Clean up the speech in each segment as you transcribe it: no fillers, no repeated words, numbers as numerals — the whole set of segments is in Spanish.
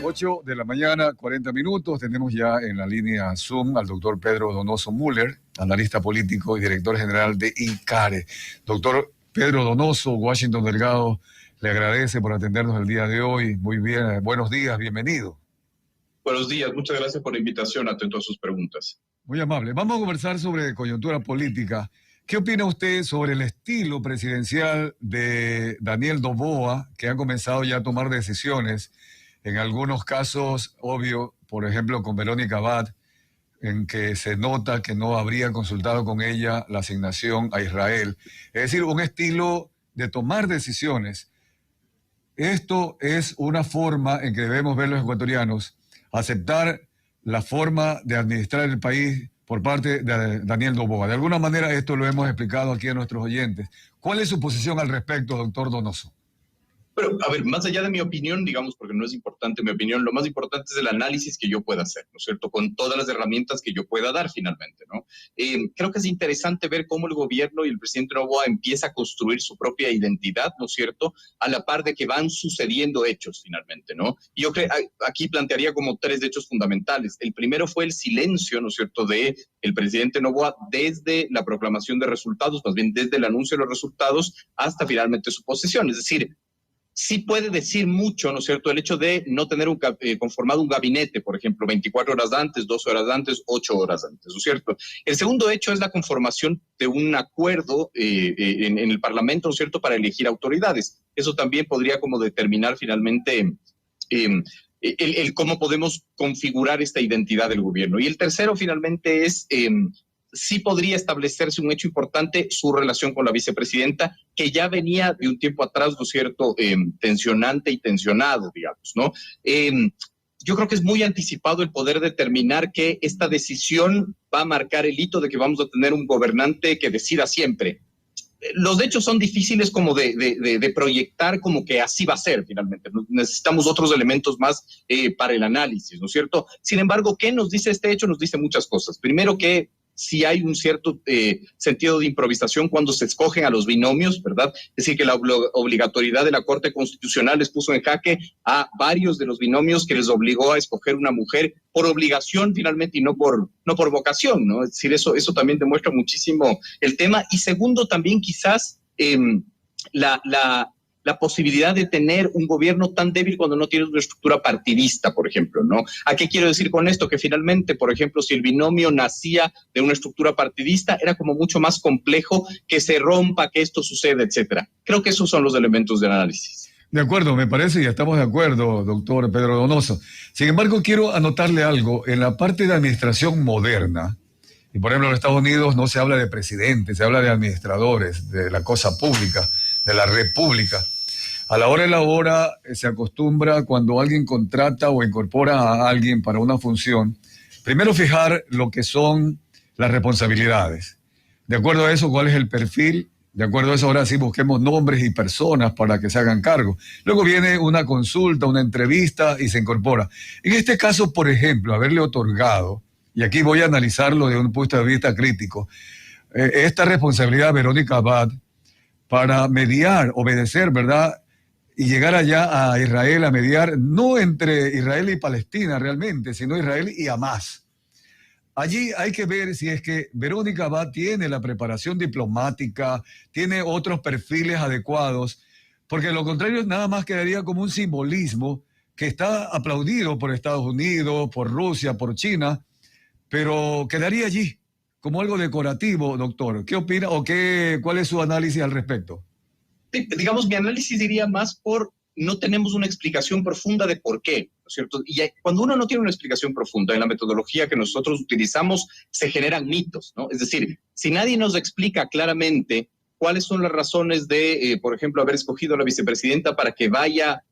8 de la mañana, 40 minutos. Tenemos ya en la línea Zoom al doctor Pedro Donoso Müller, analista político y director general de ICARE. Doctor Pedro Donoso, Washington Delgado, le agradece por atendernos el día de hoy. Muy bien, buenos días, bienvenido. Buenos días, muchas gracias por la invitación, atento a sus preguntas. Muy amable. Vamos a conversar sobre coyuntura política. ¿Qué opina usted sobre el estilo presidencial de Daniel Noboa, que ha comenzado ya a tomar decisiones, en algunos casos, obvio, por ejemplo, con Verónica Abad, en que se nota que no habría consultado con ella la asignación a Israel? Es decir, un estilo de tomar decisiones. Esto es una forma en que debemos ver los ecuatorianos, aceptar la forma de administrar el país por parte de Daniel Noboa. De alguna manera esto lo hemos explicado aquí a nuestros oyentes. ¿Cuál es su posición al respecto, doctor Donoso? Pero, a ver, más allá de mi opinión, digamos, porque no es importante mi opinión, lo más importante es el análisis que yo pueda hacer, ¿no es cierto?, con todas las herramientas que yo pueda dar finalmente, ¿no? Creo que es interesante ver cómo el gobierno y el presidente Noboa empieza a construir su propia identidad, ¿no es cierto?, a la par de que van sucediendo hechos finalmente, ¿no? Y yo creo, aquí plantearía como tres hechos fundamentales. El primero fue el silencio, ¿no es cierto?, de el presidente Noboa desde la proclamación de resultados, más bien desde el anuncio de los resultados hasta finalmente su posesión. Es decir, sí puede decir mucho, ¿no es cierto?, el hecho de no tener conformado un gabinete, por ejemplo, 24 horas antes, 12 horas antes, 8 horas antes, ¿no es cierto? El segundo hecho es la conformación de un acuerdo en el Parlamento, ¿no es cierto?, para elegir autoridades. Eso también podría como determinar finalmente el cómo podemos configurar esta identidad del gobierno. Y el tercero finalmente es sí podría establecerse un hecho importante, su relación con la vicepresidenta, que ya venía de un tiempo atrás, ¿no es cierto?, tensionante y tensionado, digamos, ¿no? Yo creo que es muy anticipado el poder determinar que esta decisión va a marcar el hito de que vamos a tener un gobernante que decida siempre. Los hechos son difíciles como de proyectar como que así va a ser finalmente. Necesitamos otros elementos más para el análisis, ¿no es cierto? Sin embargo, ¿qué nos dice este hecho? Nos dice muchas cosas. Primero que sí hay un cierto sentido de improvisación cuando se escogen a los binomios, ¿verdad? Es decir, que la obligatoriedad de la Corte Constitucional les puso en jaque a varios de los binomios, que les obligó a escoger una mujer por obligación finalmente y no por vocación, ¿no? Es decir, eso también demuestra muchísimo el tema. Y segundo, también quizás la posibilidad de tener un gobierno tan débil cuando no tienes una estructura partidista, por ejemplo, ¿no? ¿A qué quiero decir con esto? Que finalmente, por ejemplo, si el binomio nacía de una estructura partidista, era como mucho más complejo que se rompa, que esto suceda, etcétera. Creo que esos son los elementos del análisis. De acuerdo, me parece, y estamos de acuerdo, doctor Pedro Donoso. Sin embargo, quiero anotarle algo. En la parte de administración moderna, y por ejemplo en Estados Unidos no se habla de presidentes, se habla de administradores, de la cosa pública, de la república. A la hora de la hora se acostumbra, cuando alguien contrata o incorpora a alguien para una función, primero fijar lo que son las responsabilidades. De acuerdo a eso, cuál es el perfil. De acuerdo a eso, ahora sí busquemos nombres y personas para que se hagan cargo. Luego viene una consulta, una entrevista y se incorpora. En este caso, por ejemplo, haberle otorgado, y aquí voy a analizarlo desde un punto de vista crítico, esta responsabilidad a Verónica Abad para mediar, obedecer, ¿verdad?, y llegar allá a Israel a mediar, no entre Israel y Palestina realmente, sino Israel y Hamás. Allí hay que ver si es que Verónica Abad tiene la preparación diplomática, tiene otros perfiles adecuados, porque de lo contrario nada más quedaría como un simbolismo que está aplaudido por Estados Unidos, por Rusia, por China, pero quedaría allí como algo decorativo, doctor. ¿Qué opina o cuál es su análisis al respecto? Digamos, mi análisis diría más por no tenemos una explicación profunda de por qué, ¿no es cierto? Y cuando uno no tiene una explicación profunda en la metodología que nosotros utilizamos, se generan mitos, ¿no? Es decir, si nadie nos explica claramente cuáles son las razones de, por ejemplo, haber escogido a la vicepresidenta para que vaya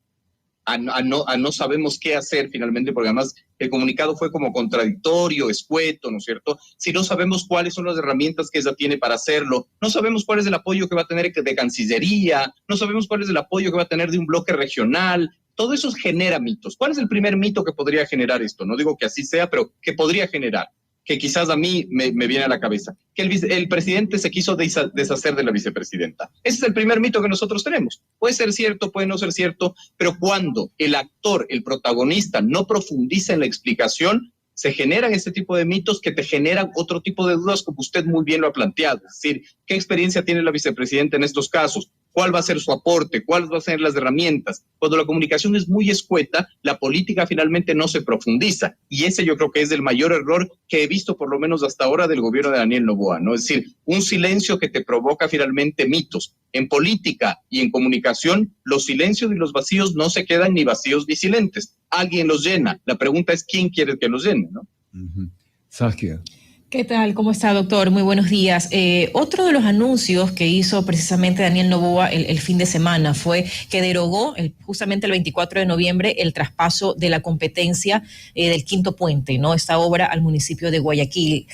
a no sabemos qué hacer finalmente, porque además el comunicado fue como contradictorio, escueto, ¿no es cierto? Si no sabemos cuáles son las herramientas que ella tiene para hacerlo, no sabemos cuál es el apoyo que va a tener de Cancillería, no sabemos cuál es el apoyo que va a tener de un bloque regional, todo eso genera mitos. ¿Cuál es el primer mito que podría generar esto? No digo que así sea, pero que podría generar que quizás a mí me viene a la cabeza, que el presidente se quiso deshacer de la vicepresidenta. Ese es el primer mito que nosotros tenemos. Puede ser cierto, puede no ser cierto, pero cuando el actor, el protagonista, no profundiza en la explicación, se generan este tipo de mitos que te generan otro tipo de dudas, como usted muy bien lo ha planteado. Es decir, ¿qué experiencia tiene la vicepresidenta en estos casos? ¿Cuál va a ser su aporte? ¿Cuáles van a ser las herramientas? Cuando la comunicación es muy escueta, la política finalmente no se profundiza. Y ese yo creo que es el mayor error que he visto, por lo menos hasta ahora, del gobierno de Daniel Noboa, ¿no? Es decir, un silencio que te provoca finalmente mitos. En política y en comunicación, los silencios y los vacíos no se quedan ni vacíos ni silentes. Alguien los llena. La pregunta es quién quiere que los llene, ¿no? Saskia. ¿Qué tal? ¿Cómo está, doctor? Muy buenos días. Otro de los anuncios que hizo precisamente Daniel Noboa el fin de semana fue que derogó justamente el 24 de noviembre el traspaso de la competencia del Quinto Puente, ¿no? Esta obra al municipio de Guayaquil.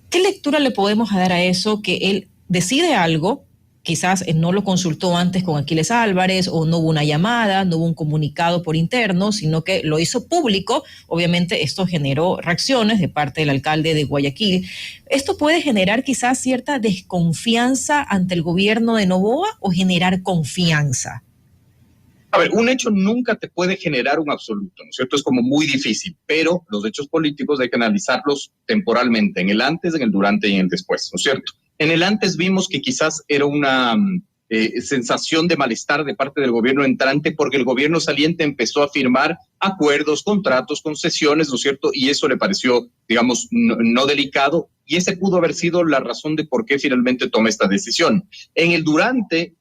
¿Qué lectura le podemos dar a eso? Que él decide algo, quizás no lo consultó antes con Aquiles Álvarez, o no hubo una llamada, no hubo un comunicado por interno, sino que lo hizo público. Obviamente esto generó reacciones de parte del alcalde de Guayaquil. ¿Esto puede generar quizás cierta desconfianza ante el gobierno de Noboa o generar confianza? A ver, un hecho nunca te puede generar un absoluto, ¿no es cierto? Es como muy difícil, pero los hechos políticos hay que analizarlos temporalmente, en el antes, en el durante y en el después, ¿no es cierto? En el antes vimos que quizás era una sensación de malestar de parte del gobierno entrante porque el gobierno saliente empezó a firmar acuerdos, contratos, concesiones, ¿no es cierto? Y eso le pareció, digamos, no delicado, y ese pudo haber sido la razón de por qué finalmente toma esta decisión. En el durante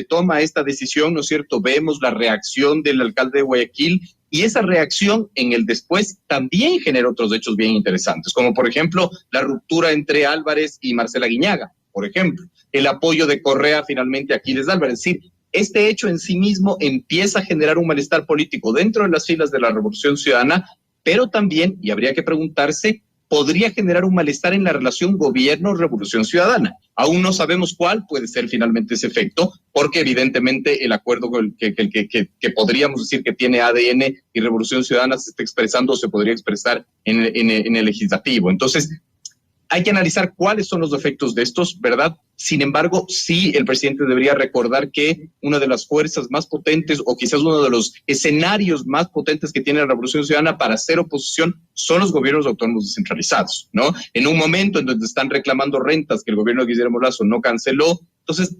toma esta decisión, ¿no es cierto? Vemos la reacción del alcalde de Guayaquil, y esa reacción en el después también genera otros hechos bien interesantes, como por ejemplo la ruptura entre Álvarez y Marcela Guiñaga, por ejemplo, el apoyo de Correa finalmente a Aquiles Álvarez. Es decir, este hecho en sí mismo empieza a generar un malestar político dentro de las filas de la Revolución Ciudadana, pero también, y habría que preguntarse, podría generar un malestar en la relación gobierno-revolución ciudadana. Aún no sabemos cuál puede ser finalmente ese efecto, porque evidentemente el acuerdo que podríamos decir que tiene ADN y Revolución Ciudadana se está expresando o se podría expresar en el legislativo. Entonces, hay que analizar cuáles son los efectos de estos, ¿verdad? Sin embargo, sí, el presidente debería recordar que una de las fuerzas más potentes, o quizás uno de los escenarios más potentes que tiene la Revolución Ciudadana para hacer oposición son los gobiernos autónomos descentralizados, ¿no? En un momento en donde están reclamando rentas que el gobierno de Guillermo Lasso no canceló. Entonces,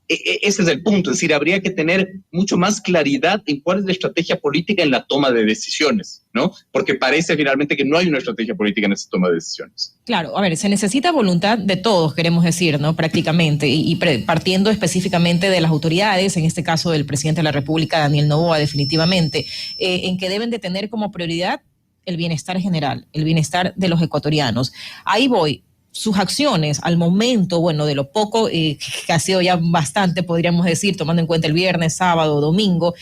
ese es el punto, es decir, habría que tener mucho más claridad en cuál es la estrategia política en la toma de decisiones, ¿no? Porque parece finalmente que no hay una estrategia política en esa toma de decisiones. Claro, a ver, se necesita voluntad de todos, queremos decir, ¿no? Prácticamente, y partiendo específicamente de las autoridades, en este caso del presidente de la República, Daniel Noboa, definitivamente, en que deben de tener como prioridad el bienestar general, el bienestar de los ecuatorianos. Ahí voy. Sus acciones al momento, bueno, de lo poco que ha sido ya bastante, podríamos decir, tomando en cuenta el viernes, sábado, domingo,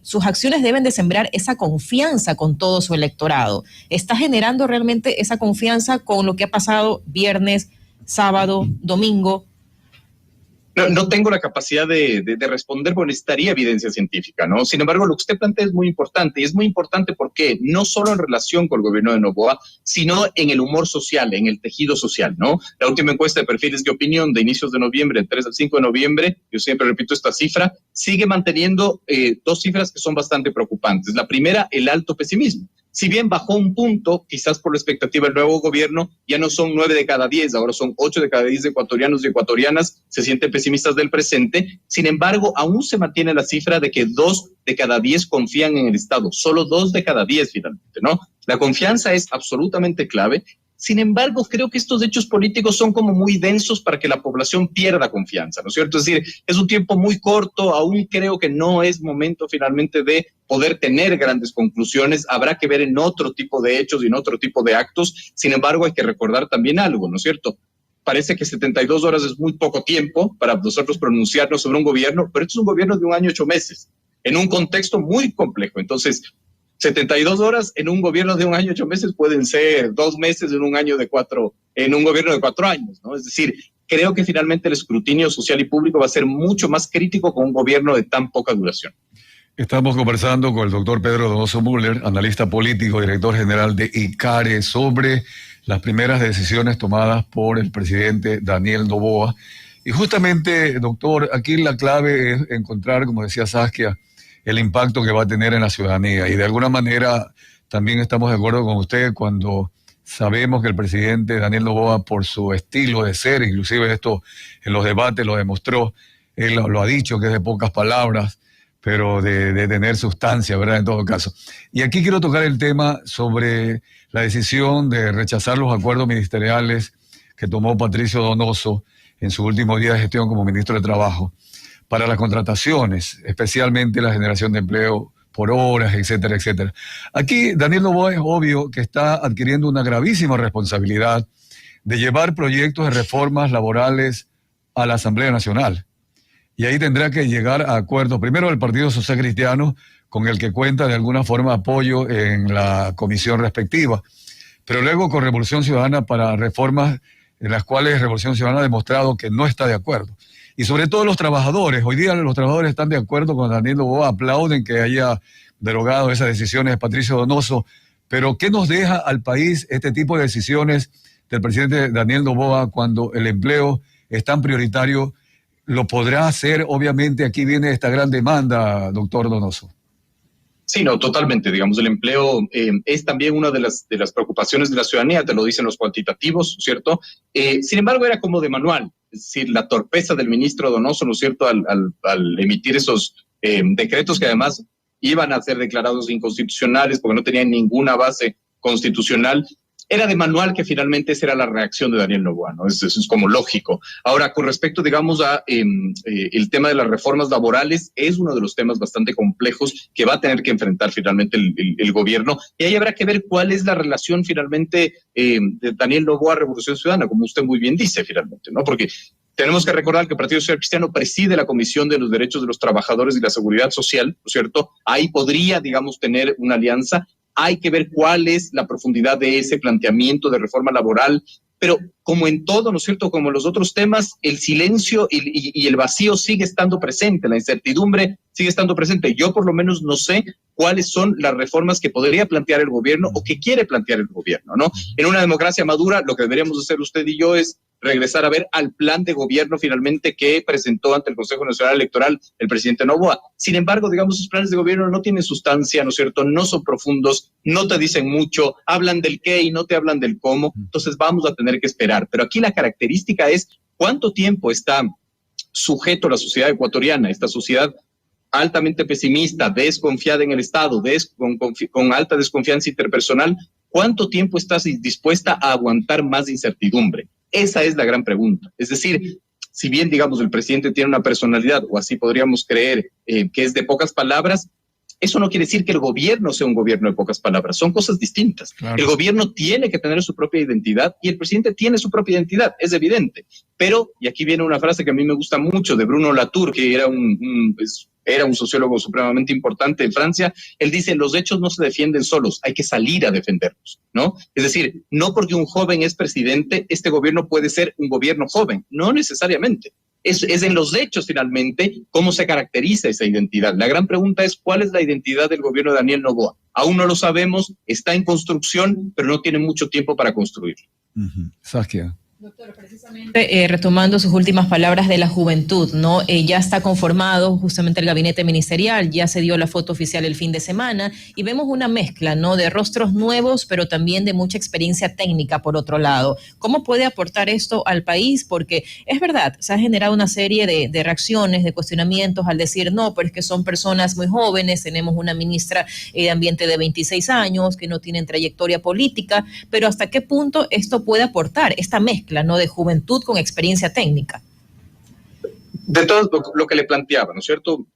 sus acciones deben de sembrar esa confianza con todo su electorado. ¿Está generando realmente esa confianza con lo que ha pasado viernes, sábado, domingo? No tengo la capacidad de responder porque necesitaría evidencia científica, ¿no? Sin embargo, lo que usted plantea es muy importante, y es muy importante porque no solo en relación con el gobierno de Noboa, sino en el humor social, en el tejido social, ¿no? La última encuesta de perfiles de opinión de inicios de noviembre, 3 al 5 de noviembre, yo siempre repito esta cifra, sigue manteniendo dos cifras que son bastante preocupantes. La primera, el alto pesimismo. Si bien bajó un punto, quizás por la expectativa del nuevo gobierno, ya no son 9 de cada 10, ahora son 8 de cada 10 ecuatorianos y ecuatorianas se sienten pesimistas del presente. Sin embargo, aún se mantiene la cifra de que 2 de cada 10 confían en el Estado, solo 2 de cada 10 finalmente, ¿no? La confianza es absolutamente clave. Sin embargo, creo que estos hechos políticos son como muy densos para que la población pierda confianza, ¿no es cierto? Es decir, es un tiempo muy corto, aún creo que no es momento finalmente de poder tener grandes conclusiones, habrá que ver en otro tipo de hechos y en otro tipo de actos. Sin embargo, hay que recordar también algo, ¿no es cierto? Parece que 72 horas es muy poco tiempo para nosotros pronunciarnos sobre un gobierno, pero esto es un gobierno de 1 año y 8 meses, en un contexto muy complejo. Entonces, 72 horas en un gobierno de 1 año y 8 meses pueden ser 2 meses en un gobierno de 4 años, ¿no? Es decir, creo que finalmente el escrutinio social y público va a ser mucho más crítico con un gobierno de tan poca duración. Estamos conversando con el doctor Pedro Donoso Müller, analista político, director general de ICARE, sobre las primeras decisiones tomadas por el presidente Daniel Noboa. Y justamente, doctor, aquí la clave es encontrar, como decía Saskia, el impacto que va a tener en la ciudadanía. Y de alguna manera también estamos de acuerdo con usted cuando sabemos que el presidente Daniel Noboa, por su estilo de ser, inclusive esto en los debates lo demostró, él lo ha dicho, que es de pocas palabras, pero de tener sustancia, ¿verdad? En todo caso. Y aquí quiero tocar el tema sobre la decisión de rechazar los acuerdos ministeriales que tomó Patricio Donoso en su último día de gestión como ministro de Trabajo para las contrataciones, especialmente la generación de empleo por horas, etcétera, etcétera. Aquí Daniel Noboa es obvio que está adquiriendo una gravísima responsabilidad de llevar proyectos de reformas laborales a la Asamblea Nacional. Y ahí tendrá que llegar a acuerdos, primero del Partido Social Cristiano, con el que cuenta de alguna forma apoyo en la comisión respectiva, pero luego con Revolución Ciudadana para reformas en las cuales Revolución Ciudadana ha demostrado que no está de acuerdo. Y sobre todo los trabajadores. Hoy día los trabajadores están de acuerdo con Daniel Noboa, aplauden que haya derogado esas decisiones de Patricio Donoso. Pero ¿qué nos deja al país este tipo de decisiones del presidente Daniel Noboa cuando el empleo es tan prioritario? Lo podrá hacer, obviamente aquí viene esta gran demanda, doctor Donoso. Sí, no, totalmente. Digamos, el empleo es también una de las preocupaciones de la ciudadanía, te lo dicen los cuantitativos, ¿cierto? Sin embargo, era como de manual. Es decir, la torpeza del ministro Donoso, ¿no es cierto?, al emitir esos decretos que además iban a ser declarados inconstitucionales porque no tenían ninguna base constitucional. Era de manual que finalmente esa era la reacción de Daniel Noboa, ¿no? Eso es como lógico. Ahora, con respecto, digamos, a el tema de las reformas laborales, es uno de los temas bastante complejos que va a tener que enfrentar finalmente el gobierno. Y ahí habrá que ver cuál es la relación finalmente de Daniel Noboa a Revolución Ciudadana, como usted muy bien dice finalmente, ¿no? Porque tenemos que recordar que el Partido Social Cristiano preside la Comisión de los Derechos de los Trabajadores y la Seguridad Social, ¿no es cierto? Ahí podría, digamos, tener una alianza. Hay que ver cuál es la profundidad de ese planteamiento de reforma laboral, pero como en todo, ¿no es cierto?, como en los otros temas, el silencio y el vacío sigue estando presente, la incertidumbre sigue estando presente. Yo por lo menos no sé cuáles son las reformas que podría plantear el gobierno o que quiere plantear el gobierno, ¿no? En una democracia madura, lo que deberíamos hacer usted y yo es regresar a ver al plan de gobierno finalmente que presentó ante el Consejo Nacional Electoral el presidente Noboa. Sin embargo, digamos, sus planes de gobierno no tienen sustancia, ¿no es cierto?, no son profundos, no te dicen mucho, hablan del qué y no te hablan del cómo, entonces vamos a tener que esperar. Pero aquí la característica es cuánto tiempo está sujeto la sociedad ecuatoriana, esta sociedad altamente pesimista, desconfiada en el Estado, con alta desconfianza interpersonal, ¿cuánto tiempo estás dispuesta a aguantar más incertidumbre? Esa es la gran pregunta. Es decir, si bien, digamos, el presidente tiene una personalidad, o así podríamos creer, que es de pocas palabras, eso no quiere decir que el gobierno sea un gobierno de pocas palabras. Son cosas distintas. Claro. El gobierno tiene que tener su propia identidad y el presidente tiene su propia identidad, es evidente. Pero, y aquí viene una frase que a mí me gusta mucho de Bruno Latour, que era un sociólogo supremamente importante en Francia. Él dice, los hechos no se defienden solos, hay que salir a defenderlos, ¿no? Es decir, no porque un joven es presidente, este gobierno puede ser un gobierno joven, no necesariamente. Es en los hechos, finalmente, cómo se caracteriza esa identidad. La gran pregunta es, ¿cuál es la identidad del gobierno de Daniel Noboa? Aún no lo sabemos, está en construcción, pero no tiene mucho tiempo para construirlo. Saskia. Doctor, precisamente retomando sus últimas palabras de la juventud, ¿no? Ya está conformado justamente el gabinete ministerial, ya se dio la foto oficial el fin de semana y vemos una mezcla, ¿no?, de rostros nuevos, pero también de mucha experiencia técnica por otro lado. ¿Cómo puede aportar esto al país? Porque es verdad, se ha generado una serie de reacciones, de cuestionamientos al decir, no, pero es que son personas muy jóvenes, tenemos una ministra de Ambiente de 26 años que no tienen trayectoria política, pero ¿hasta qué punto esto puede aportar esta mezcla, ¿no?, de juventud con experiencia técnica? De todo lo que le planteaba, ¿no es cierto?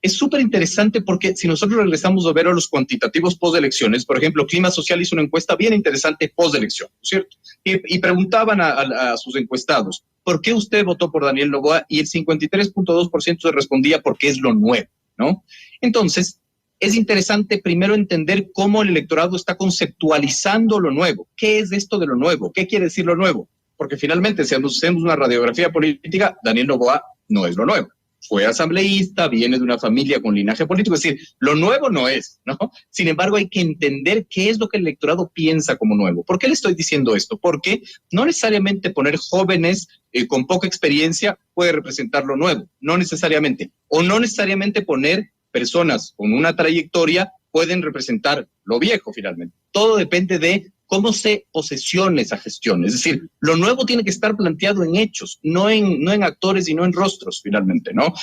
Es súper interesante porque si nosotros regresamos a ver a los cuantitativos post-elecciones, por ejemplo, Clima Social hizo una encuesta bien interesante post-elección, ¿no es cierto? Y preguntaban a sus encuestados, ¿por qué usted votó por Daniel Noboa? Y el 53.2% se respondía porque es lo nuevo, ¿no? Entonces, es interesante primero entender cómo el electorado está conceptualizando lo nuevo. ¿Qué es esto de lo nuevo? ¿Qué quiere decir lo nuevo? Porque finalmente, si hacemos una radiografía política, Daniel Noboa no es lo nuevo. fue asambleísta, viene de una familia con linaje político, es decir, lo nuevo no es, ¿no? Sin embargo, hay que entender qué es lo que el electorado piensa como nuevo. ¿Por qué le estoy diciendo esto? Porque no necesariamente poner jóvenes con poca experiencia puede representar lo nuevo, no necesariamente. O no necesariamente poner personas con una trayectoria pueden representar lo viejo finalmente. Todo depende de cómo se posesiona esa gestión. Es decir, lo nuevo tiene que estar planteado en hechos, no en actores y no en rostros, finalmente, ¿no?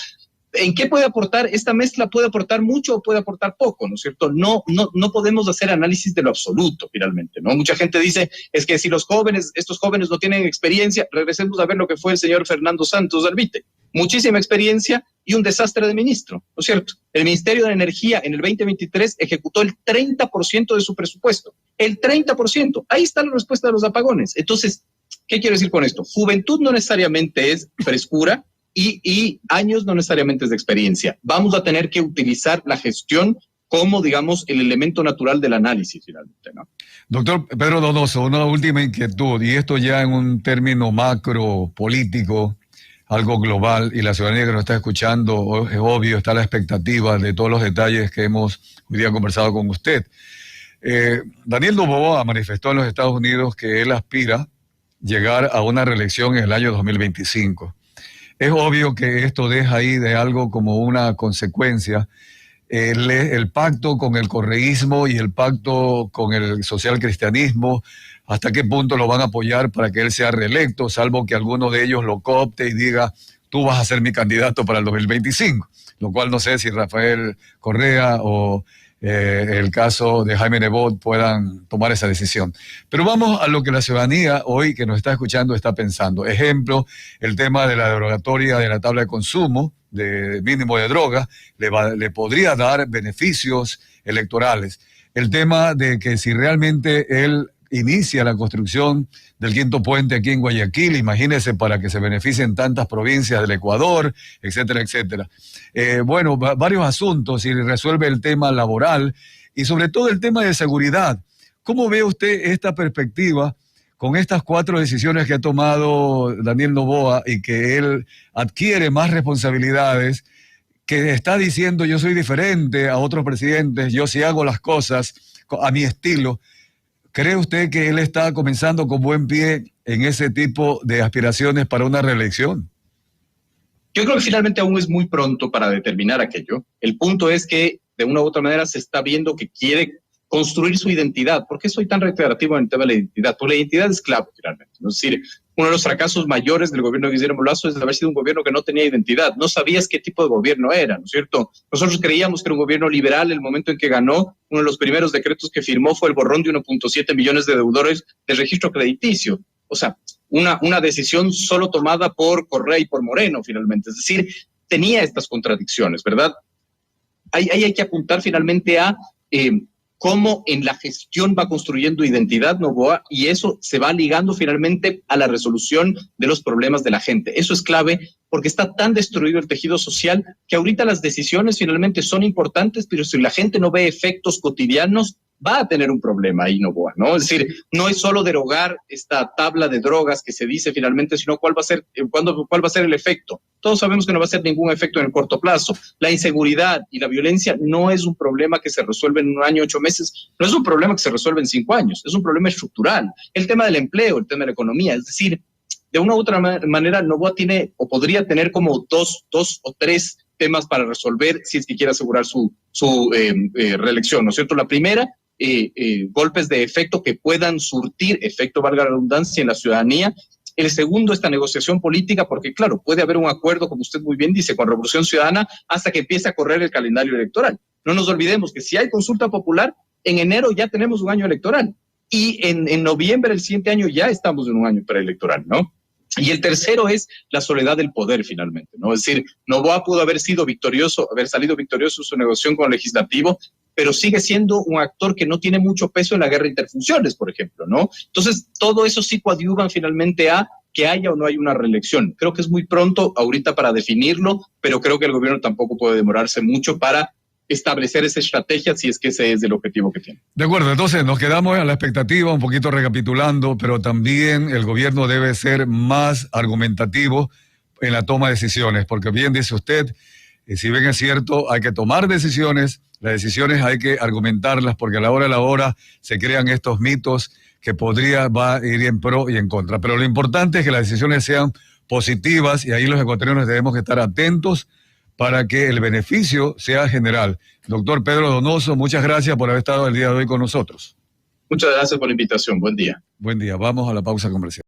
¿En qué puede aportar? Esta mezcla puede aportar mucho o puede aportar poco, ¿no es cierto? No podemos hacer análisis de lo absoluto, finalmente, ¿no? Mucha gente dice, es que si estos jóvenes no tienen experiencia, regresemos a ver lo que fue el señor Fernando Santos Alvite. Muchísima experiencia y un desastre de ministro, ¿no es cierto? El Ministerio de Energía en el 2023 ejecutó el 30% de su presupuesto. El 30%. Ahí está la respuesta de los apagones. Entonces, ¿qué quiero decir con esto? Juventud no necesariamente es frescura, y años no necesariamente es de experiencia. Vamos a tener que utilizar la gestión como, digamos, el elemento natural del análisis, finalmente, ¿no? Doctor Pedro Donoso, una última inquietud, y esto ya en un término macro político, algo global, y la ciudadanía que nos está escuchando, es obvio, está a la expectativa de todos los detalles que hemos hoy día conversado con usted. Daniel Noboa manifestó en los Estados Unidos que él aspira llegar a una reelección en el año 2025. Es obvio que esto deja ahí de algo como una consecuencia el pacto con el correísmo y el pacto con el socialcristianismo, hasta qué punto lo van a apoyar para que él sea reelecto, salvo que alguno de ellos lo coopte y diga, tú vas a ser mi candidato para el 2025, lo cual no sé si Rafael Correa o el caso de Jaime Nebot puedan tomar esa decisión. Pero vamos a lo que la ciudadanía hoy que nos está escuchando está pensando. Ejemplo, el tema de la derogatoria de la tabla de consumo, de mínimo de droga, le podría dar beneficios electorales. El tema de que si realmente él inicia la construcción del quinto puente aquí en Guayaquil, imagínese, para que se beneficien tantas provincias del Ecuador, etcétera, etcétera. Bueno, varios asuntos, y resuelve el tema laboral y sobre todo el tema de seguridad. ¿Cómo ve usted esta perspectiva con estas 4 decisiones que ha tomado Daniel Noboa y que él adquiere más responsabilidades, que está diciendo yo soy diferente a otros presidentes, yo sí hago las cosas a mi estilo? ¿Cree usted que él está comenzando con buen pie en ese tipo de aspiraciones para una reelección? Yo creo que finalmente aún es muy pronto para determinar aquello. El punto es que de una u otra manera se está viendo que quiere construir su identidad. ¿Por qué soy tan reiterativo en el tema de la identidad? Porque la identidad es clave finalmente, ¿no? Es decir, uno de los fracasos mayores del gobierno de Guillermo Lasso es haber sido un gobierno que no tenía identidad. No sabías qué tipo de gobierno era, ¿no es cierto? Nosotros creíamos que era un gobierno liberal. El momento en que ganó, uno de los primeros decretos que firmó fue el borrón de 1.7 millones de deudores de registro crediticio. O sea, una decisión solo tomada por Correa y por Moreno, finalmente. Es decir, tenía estas contradicciones, ¿verdad? Ahí hay que apuntar finalmente a cómo en la gestión va construyendo identidad Noboa, y eso se va ligando finalmente a la resolución de los problemas de la gente. Eso es clave porque está tan destruido el tejido social que ahorita las decisiones finalmente son importantes, pero si la gente no ve efectos cotidianos, va a tener un problema ahí Noboa, ¿no? Es decir, no es solo derogar esta tabla de drogas que se dice finalmente, sino cuál va a ser el efecto. Todos sabemos que no va a ser ningún efecto en el corto plazo. La inseguridad y la violencia no es un problema que se resuelve en 1 año, 8 meses, no es un problema que se resuelve en 5 años, es un problema estructural. El tema del empleo, el tema de la economía, es decir, de una u otra manera Noboa tiene o podría tener como dos o tres temas para resolver si es que quiere asegurar su reelección, ¿no es cierto? La primera, golpes de efecto que puedan surtir efecto, valga la redundancia, en la ciudadanía. El segundo, esta negociación política, porque claro, puede haber un acuerdo, como usted muy bien dice, con Revolución Ciudadana hasta que empiece a correr el calendario electoral. No nos olvidemos que si hay consulta popular, en enero ya tenemos un año electoral y en noviembre del siguiente año ya estamos en un año preelectoral, ¿no? Y el tercero es la soledad del poder finalmente, ¿no? Es decir, Noboa pudo haber salido victorioso en su negociación con el legislativo, pero sigue siendo un actor que no tiene mucho peso en la guerra de interfunciones, por ejemplo, ¿no? Entonces, todo eso sí coadyuvan finalmente a que haya o no haya una reelección. Creo que es muy pronto ahorita para definirlo, pero creo que el gobierno tampoco puede demorarse mucho para establecer esa estrategia si es que ese es el objetivo que tiene. De acuerdo, entonces nos quedamos a la expectativa, un poquito recapitulando, pero también el gobierno debe ser más argumentativo en la toma de decisiones, porque bien dice usted, si bien es cierto, hay que tomar decisiones, las decisiones hay que argumentarlas, porque a la hora de la hora se crean estos mitos que va a ir en pro y en contra. Pero lo importante es que las decisiones sean positivas y ahí los ecuatorianos debemos estar atentos para que el beneficio sea general. Doctor Pedro Donoso, muchas gracias por haber estado el día de hoy con nosotros. Muchas gracias por la invitación. Buen día. Buen día. Vamos a la pausa comercial.